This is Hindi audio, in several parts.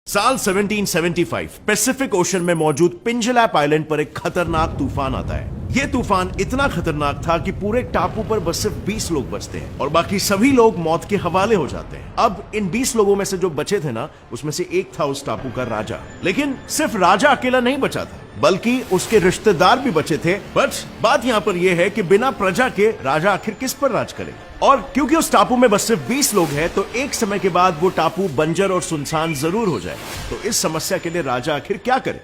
साल 1775 पैसिफिक ओशन में मौजूद पिंजलैप आइलैंड पर एक खतरनाक तूफान आता है। यह तूफान इतना खतरनाक था कि पूरे टापू पर बस सिर्फ 20 लोग बचते हैं और बाकी सभी लोग मौत के हवाले हो जाते हैं। अब इन 20 लोगों में से जो बचे थे ना, उसमें से एक था उस टापू का राजा। लेकिन सिर्फ राजा अकेला नहीं बचा था, बल्कि उसके रिश्तेदार भी बचे थे। बट बात यहाँ पर यह है कि बिना प्रजा के राजा आखिर किस पर राज करे। और क्योंकि उस टापू में बस सिर्फ 20 लोग हैं, तो एक समय के बाद वो टापू बंजर और सुनसान जरूर हो जाए। तो इस समस्या के लिए राजा आखिर क्या करे?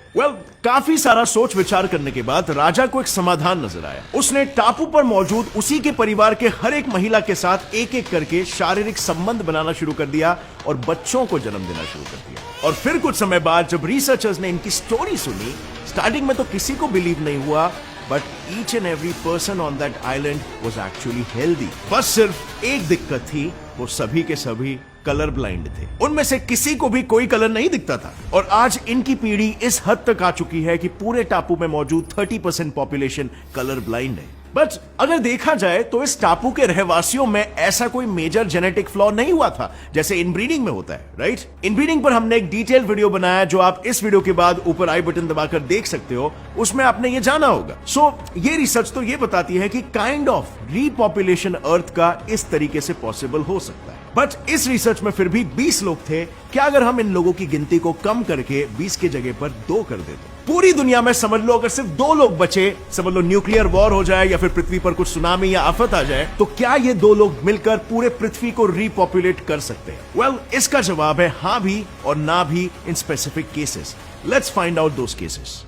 काफी सारा सोच विचार करने के बाद राजा को एक समाधान नजर आया। उसने टापू पर मौजूद उसी के परिवार के हर एक महिला के साथ एक एक करके शारीरिक संबंध बनाना शुरू कर दिया और बच्चों को जन्म देना शुरू कर दिया। और फिर कुछ समय बाद जब रिसर्चर्स ने इनकी स्टोरी सुनी, स्टार्टिंग में तो किसी को बिलीव नहीं हुआ, but each and every person on that island was actually healthy. बस सिर्फ एक दिक्कत थी, वो सभी के सभी कलर ब्लाइंड थे। उनमें से किसी को भी कोई कलर नहीं दिखता था। और आज इनकी पीढ़ी इस हद तक आ चुकी है कि पूरे टापू में मौजूद 30% पॉपुलेशन कलर ब्लाइंड है। बट अगर देखा जाए तो इस टापू के रहवासियों में ऐसा कोई मेजर जेनेटिक फ्लॉ नहीं हुआ था जैसे इनब्रीडिंग में होता है, राइट? इनब्रीडिंग पर हमने एक डिटेल वीडियो बनाया जो आप इस वीडियो के बाद ऊपर आई बटन दबाकर देख सकते हो। उसमें आपने ये जाना होगा। ये रिसर्च तो ये बताती है कि काइंड ऑफ रीपॉपुलेशन अर्थ का इस तरीके से पॉसिबल हो सकता है। बट इस रिसर्च में फिर भी 20 लोग थे। क्या अगर हम इन लोगों की गिनती को कम करके 20 की जगह पर 2 कर दे तो पूरी दुनिया में समझ लो अगर सिर्फ 2 लोग बचे, समझ लो न्यूक्लियर वॉर हो जाए या फिर पृथ्वी पर कुछ सुनामी या आफत आ जाए, तो क्या ये 2 लोग मिलकर पूरे पृथ्वी को रीपॉपुलेट कर सकते हैं? इसका जवाब है हाँ भी और ना भी in specific cases. Let's find out those cases.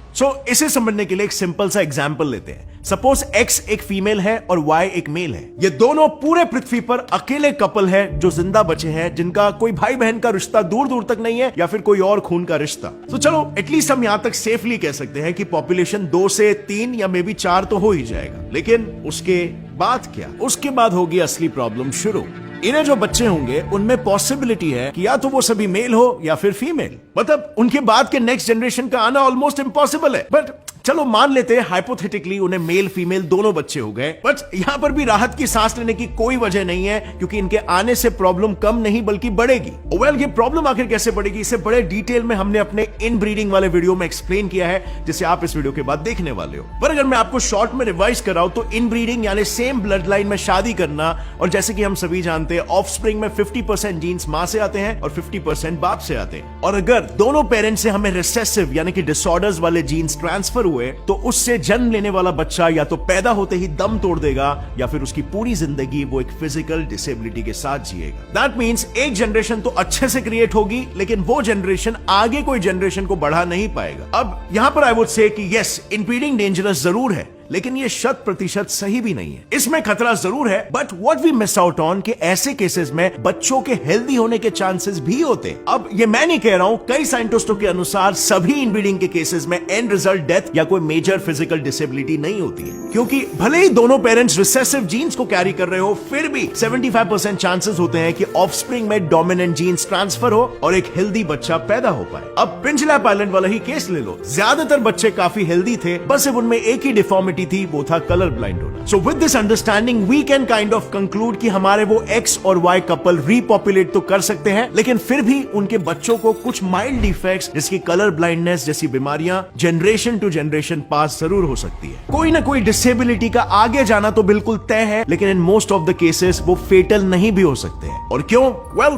इसे समझने के लिए एक सिंपल सा एग्जांपल लेते हैं। सपोज X एक फीमेल है और Y एक मेल है। ये दोनों पूरे पृथ्वी पर अकेले कपल है जो जिंदा बचे हैं, जिनका कोई भाई बहन का रिश्ता दूर दूर तक नहीं है या फिर कोई और खून का रिश्ता। तो चलो एटलीस्ट हम यहां तक सेफली कह सकते हैं कि पॉपुलेशन 2 से 3 या मे बी 4 तो हो ही जाएगा। लेकिन उसके बाद क्या? उसके बाद होगी असली प्रॉब्लम शुरू। इन्हें जो बच्चे होंगे उनमें पॉसिबिलिटी है कि या तो वो सभी मेल हो या फिर फीमेल। मतलब उनके बाद के नेक्स्ट जनरेशन का आना ऑलमोस्ट इम्पॉसिबल है। बट चलो मान लेते हैं हाइपोथेटिकली उन्हें मेल फीमेल दोनों बच्चे हो गए। बट यहां पर भी राहत की सांस लेने की कोई वजह नहीं है, क्योंकि इनके आने से प्रॉब्लम कम नहीं बल्कि बढ़ेगी। ये प्रॉब्लम आखिर कैसे बढ़ेगी, इसे बड़े डिटेल में हमने अपने इन ब्रीडिंग वाले वीडियो में एक्सप्लेन किया है, जिसे आप इस वीडियो के बाद देखने वाले हो। पर अगर मैं आपको शॉर्ट में रिवाइज कराऊं तो इन ब्रीडिंग यानी सेम ब्लड लाइन में शादी करना, और जैसे कि हम सभी जानते हैं ऑफस्प्रिंग में 50% जीन्स मां से आते हैं और 50% बाप से आते हैं। और अगर दोनों पेरेंट्स से हमें रिसेसिव यानी कि डिसऑर्डर्स वाले जीन्स ट्रांसफर हुए, तो उससे जन्म लेने वाला बच्चा या तो पैदा होते ही दम तोड़ देगा या फिर उसकी पूरी जिंदगी वो एक फिजिकल डिसेबिलिटी के साथ जिएगा। दैट मींस एक जनरेशन तो अच्छे से क्रिएट होगी, लेकिन वो जनरेशन आगे कोई जनरेशन को बढ़ा नहीं पाएगा। अब यहां पर आई वुड से कि यस, इनब्रीडिंग डेंजरस जरूर है, लेकिन ये 100% सही भी नहीं है। इसमें खतरा जरूर है, but what we miss out on कि ऐसे केसेस में बच्चों के हेल्दी होने के चांसेस भी होते हैं। अब ये मैं नहीं कह रहा हूं, कई साइंटिस्टों के अनुसार सभी इनब्रीडिंग के केसेस में एंड रिजल्ट डेथ या कोई मेजर फिजिकल डिसेबिलिटी नहीं होती है, क्योंकि भले ही दोनों पेरेंट्स रिसेसिव जीन्स को कैरी कर रहे हो, फिर भी 75% चांसेस होते हैं कि ऑफस्प्रिंग में डोमिनेंट जीन्स ट्रांसफर हो और एक हेल्दी बच्चा पैदा हो पाए। अब पिंजलैप आइलैंड वाला ही केस ले लो। ज्यादातर बच्चे काफी हेल्दी थे, बस सिर्फ उनमें एक ही डिफॉर्मिटी थी, वो था कलर ब्लाइंड होना। So with this understanding we can kind of conclude कि हमारे वो X और Y कपल रीपॉपुलेट तो कर सकते हैं, लेकिन फिर भी उनके बच्चों को कुछ माइल्ड डिफेक्ट्स जैसे कलर ब्लाइंडनेस जैसी बीमारियां जनरेशन टू जनरेशन पास जरूर हो सकती है। कोई ना कोई डिसेबिलिटी का आगे जाना तो बिल्कुल तय है, लेकिन in most of the cases वो फेटल नहीं भी हो सकते हैं। और क्यों?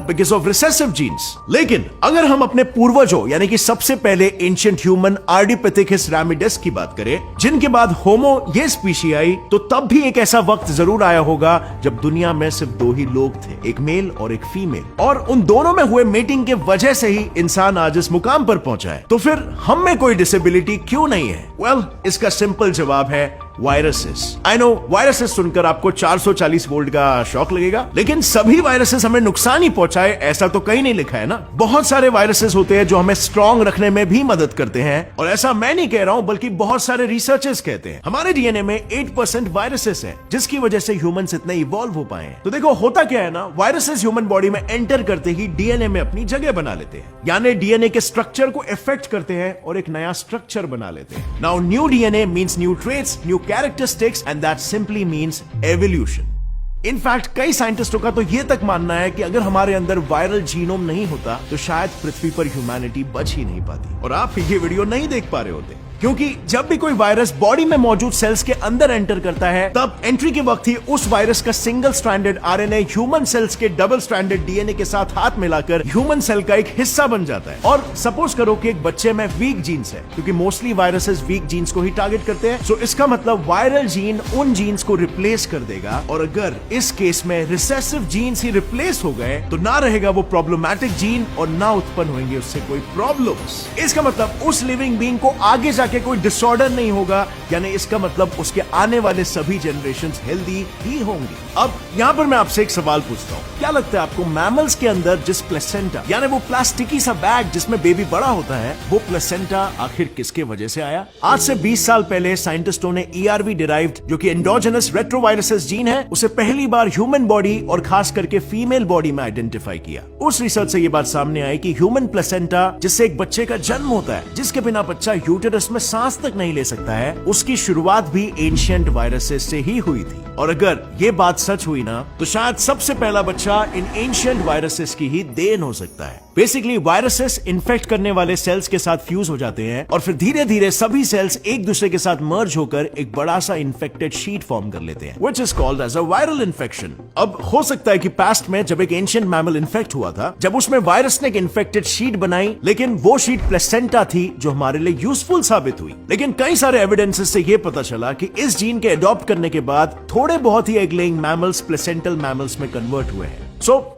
Because of recessive genes. लेकिन अगर हम अपने पूर्वजों यानी कि सबसे पहले एंशिएंट ह्यूमन आर्डिपिथेकस रैमिडस की बात करें, जिनके बाद होमो ये स्पीशी आई, तो तब भी एक ऐसा वक्त जरूर आया होगा जब दुनिया में सिर्फ 2 ही लोग थे, एक मेल और एक फीमेल, और उन दोनों में हुए मेटिंग के वजह से ही इंसान आज इस मुकाम पर पहुंचा है। तो फिर हम में कोई डिसेबिलिटी क्यों नहीं है? इसका सिंपल जवाब है वायरसेस। आई नो वायरसेस सुनकर आपको 440 वोल्ट का शॉक लगेगा, लेकिन सभी वायरसेस हमें नुकसान ही पहुंचाए ऐसा तो कहीं नहीं लिखा है ना। बहुत सारे वायरसेस होते हैं जो हमें स्ट्रांग रखने में भी मदद करते हैं, और ऐसा मैं नहीं कह रहा हूं बल्कि बहुत सारे रिसर्चर्स कहते हैं। हमारे डीएनए में 8% वायरसेस हैं, जिसकी वजह से ह्यूमंस इतने इवॉल्व हो पाए हैं। तो देखो होता क्या है ना, वायरसेस ह्यूमन बॉडी में एंटर करते ही डीएनए में अपनी जगह बना लेते हैं, यानी डीएनए के स्ट्रक्चर को इफेक्ट करते हैं और एक नया स्ट्रक्चर बना लेते हैं। Now new DNA means new traits, new characteristics, and that simply means evolution. In fact कई साइंटिस्टों का तो ये तक मानना है कि अगर हमारे अंदर वायरल जीनोम नहीं होता तो शायद पृथ्वी पर ह्यूमैनिटी बच ही नहीं पाती। और आप ये वीडियो नहीं देख पा रहे होते क्योंकि जब भी कोई वायरस बॉडी में मौजूद सेल्स के अंदर एंटर करता है तब एंट्री के वक्त ही उस वायरस का single stranded RNA human cells के डबल स्ट्रैंडेड डीएनए के साथ हाथ मिलाकर ह्यूमन सेल का एक हिस्सा बन जाता है। और सपोज करो कि एक बच्चे में वीक जीन्स है, क्योंकि मोस्टली वायरसेस वीक जीन्स को ही टारगेट करते हैं, सो इसका मतलब वायरल जीन उन जीन्स को रिप्लेस कर देगा। और अगर इस केस में रिसेसिव जीन्स ही रिप्लेस हो गए तो ना रहेगा वो प्रॉब्लमैटिक जीन और ना उत्पन्न होंगे उससे कोई प्रॉब्लम्स। इसका मतलब उस लिविंग बीइंग को आगे जाके कोई डिसऑर्डर नहीं होगा, यानी इसका मतलब उसके आने वाले सभी जनरेशंस हेल्दी ही होंगी। अब यहां पर मैं आपसे एक सवाल पूछता हूं, क्या लगता है आपको मैमल्स के अंदर जिस प्लेसेंटा यानी वो प्लास्टिकी सा बैग जिसमें बेबी बड़ा होता है, वो प्लेसेंटा आखिर किसके वजह से आया? आज से 20 साल पहले साइंटिस्टों ने ERV डिराइव्ड जो कि एंडोजेनस रेट्रोवायरसेस जीन है उसे पहली बार ह्यूमन बॉडी और खास करके फीमेल बॉडी में आइडेंटिफाई किया। उस रिसर्च से ये बात सामने आई कि ह्यूमन प्लेसेंटा जिससे एक बच्चे का जन्म होता है, जिसके बिना बच्चा यूटेरस में सांस तक नहीं ले सकता है, उसकी शुरुआत भी एंशिएंट वायरसेस से ही हुई थी। और अगर ये बात सच हुई ना तो शायद सबसे पहला बच्चा इन एंशिएंट वायरसेस की ही देन हो सकता है। बेसिकली वायरसेस इन्फेक्ट करने वाले सेल्स के साथ फ्यूज हो जाते हैं और फिर धीरे धीरे सभी सेल्स एक दूसरे के साथ मर्ज होकर एक बड़ा सा इन्फेक्टेड शीट फॉर्म कर लेते हैं, which is called as a viral infection. अब हो सकता है कि पास्ट में जब एक एंशिएंट मैमल इन्फेक्ट हुआ था, जब उसमें वायरस ने एक इन्फेक्टेड शीट बनाई, लेकिन वो शीट प्लेसेंटा थी जो हमारे लिए यूजफुल साबित हुई। लेकिन कई सारे एविडेंसेस से यह पता चला कि इस जीन के अडॉप्ट करने के बाद थोड़े बहुत ही egg laying mammals placental mammals में कन्वर्ट हुए हैं।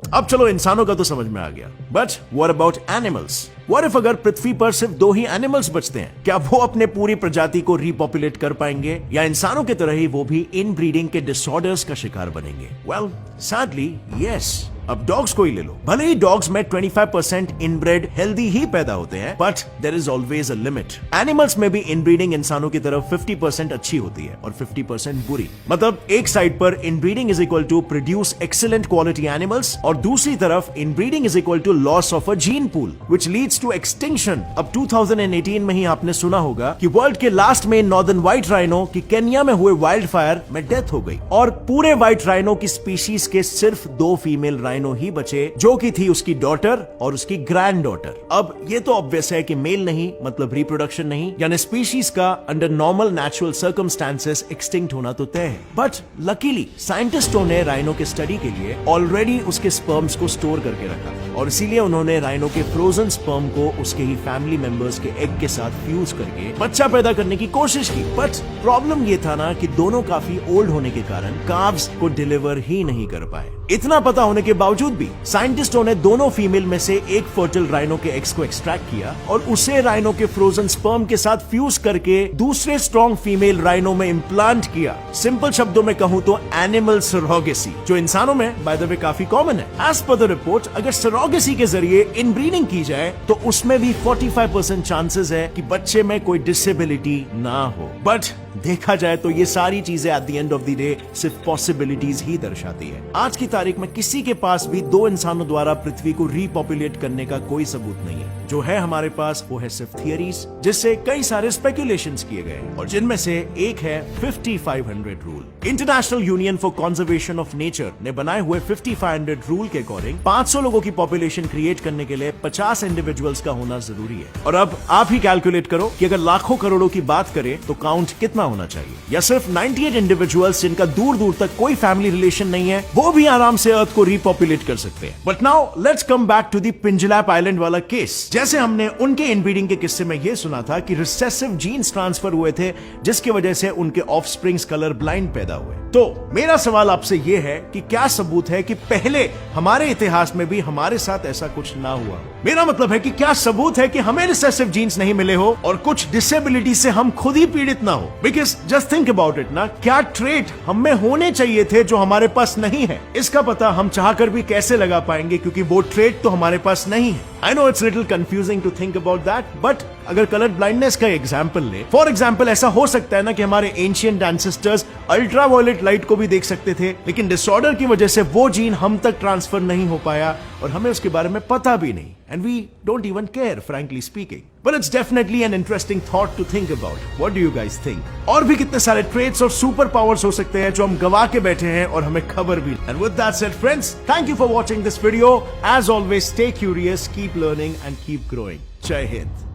अब चलो इंसानों का तो समझ में आ गया, but what about animals? What if अगर पृथ्वी पर सिर्फ 2 ही एनिमल्स बचते हैं, क्या वो अपने पूरी प्रजाति को रिपॉपुलेट कर पाएंगे या इंसानों की तरह ही वो भी इनब्रीडिंग के डिसऑर्डर्स का शिकार बनेंगे? Well, sadly yes. अब डॉग्स को ही ले लो, भले ही डॉग्स में 25% इनब्रेड हेल्दी ही पैदा होते हैं, but there is always a limit. Animals में भी इनब्रीडिंग इंसानों की तरफ 50% अच्छी होती है और 50% बुरी। मतलब एक साइड पर inbreeding is equal to produce excellent quality animals और दूसरी तरफ inbreeding is equal to loss of a gene pool which leads to extinction. अब 2018 में ही आपने सुना होगा कि वर्ल्ड के लास्ट में नॉर्दर्न व्हाइट राइनो की केन्या में हुए वाइल्ड फायर में डेथ हो गई और पूरे व्हाइट राइनो की स्पीशीज के सिर्फ 2 फीमेल राइनो ही बचे, जो कि थी उसकी डॉटर और उसकी ग्रैंड डॉटर। अब ये तो ऑब्वियस है कि मेल नहीं मतलब रिप्रोडक्शन नहीं, यानी स्पीशीज का under normal natural circumstances extinct होना तो तय है। बट लकीली साइंटिस्टों ने राइनो के स्टडी के लिए ऑलरेडी उसके स्पर्म्स को स्टोर करके रखा और इसीलिए उन्होंने राइनो के फ्रोजन स्पर्म को उसके ही फैमिली मेंबर्स के एग के साथ फ्यूज करके बच्चा पैदा करने की कोशिश की। बट प्रॉब्लम ये था ना कि दोनों काफी ओल्ड होने के कारण काव्स को डिलीवर ही नहीं कर पाए। इतना पता होने के बावजूद भी साइंटिस्टों ने दोनों फीमेल में से एक फर्टाइल राइनो के एग्स को एक्सट्रैक्ट किया और उसे राइनो के फ्रोजन स्पर्म के साथ फ्यूज करके दूसरे स्ट्रॉन्ग फीमेल राइनो में इम्प्लांट किया। सिंपल शब्दों में कहूं तो एनिमल सरोगेसी, जो इंसानों में बाय द वे काफी कॉमन है। एज पर द रिपोर्ट, अगर सरोगेसी के जरिए इनब्रीडिंग की जाए तो उसमें भी 45% चांसेस है कि बच्चे में कोई डिसेबिलिटी ना हो। बट देखा जाए तो ये सारी चीजें at the end of the day सिर्फ पॉसिबिलिटीज ही दर्शाती है। आज की तारीख में किसी के पास भी 2 इंसानों द्वारा पृथ्वी को रिपॉपुलेट करने का कोई सबूत नहीं है। जो है हमारे पास वो है सिर्फ थियरीज, जिससे कई सारे स्पेकुलेशंस किए गए और जिनमें से एक है 5500 rule. International union for conservation of nature ने बनाए हुए 5500 रूल के अकॉर्डिंग 500 लोगों की पॉपुलेशन क्रिएट करने के लिए 50 इंडिविजुअल्स का होना जरूरी है। और अब आप ही कैलकुलेट करो कि अगर लाखों करोड़ों की बात करें तो काउंट कितना होना चाहिए, या सिर्फ 98 इंडिविजुअल्स जिनका दूर दूर तक कोई फैमिली रिलेशन नहीं है वो भी आराम से अर्थ को रिपॉपुलेट कर सकते हैं। But now let's come back to the Pingelap island वाला केस। जैसे हमने उनके इनब्रीडिंग के किस्से में यह सुना था कि रिसेसिव जीन्स ट्रांसफर हुए थे जिसकी वजह से उनके ऑफस्प्रिंग्स कलर ब्लाइंड पैदा हुए। तो मेरा सवाल आपसे यह है कि क्या सबूत है कि पहले हमारे इतिहास में भी हमारे साथ ऐसा कुछ ना हुआ? मेरा मतलब है कि क्या सबूत है कि हमें रिसेसिव जीन्स नहीं मिले हो और कुछ डिसेबिलिटी से हम खुद ही पीड़ित ना हो? Because just think about it ना, क्या ट्रेट हम में होने चाहिए थे जो हमारे पास नहीं है? इसका पता हम चाहकर भी कैसे लगा पाएंगे, क्योंकि वो ट्रेट तो हमारे पास नहीं है। I know it's little confusing to think about that, but अगर कलर ब्लाइंडनेस का एग्जाम्पल ले, फॉर एग्जाम्पल ऐसा हो सकता है ना कि हमारे एंशिएंट एंसेस्टर्स अल्ट्रावायलेट लाइट को भी देख सकते थे, लेकिन डिसऑर्डर की वजह से वो जीन हम तक ट्रांसफर नहीं हो पाया और हमें उसके बारे में पता भी नहीं, and we don't even care frankly speaking. But it's definitely an interesting thought to think about. What do you guys think? और भी कितने सारे traits और सुपर पावर्स हो सकते हैं जो हम गवा के बैठे हैं और हमें खबर भी। And with that said, friends, thank you for watching this video. As always, stay curious, keep learning, and keep growing. Jai Hind.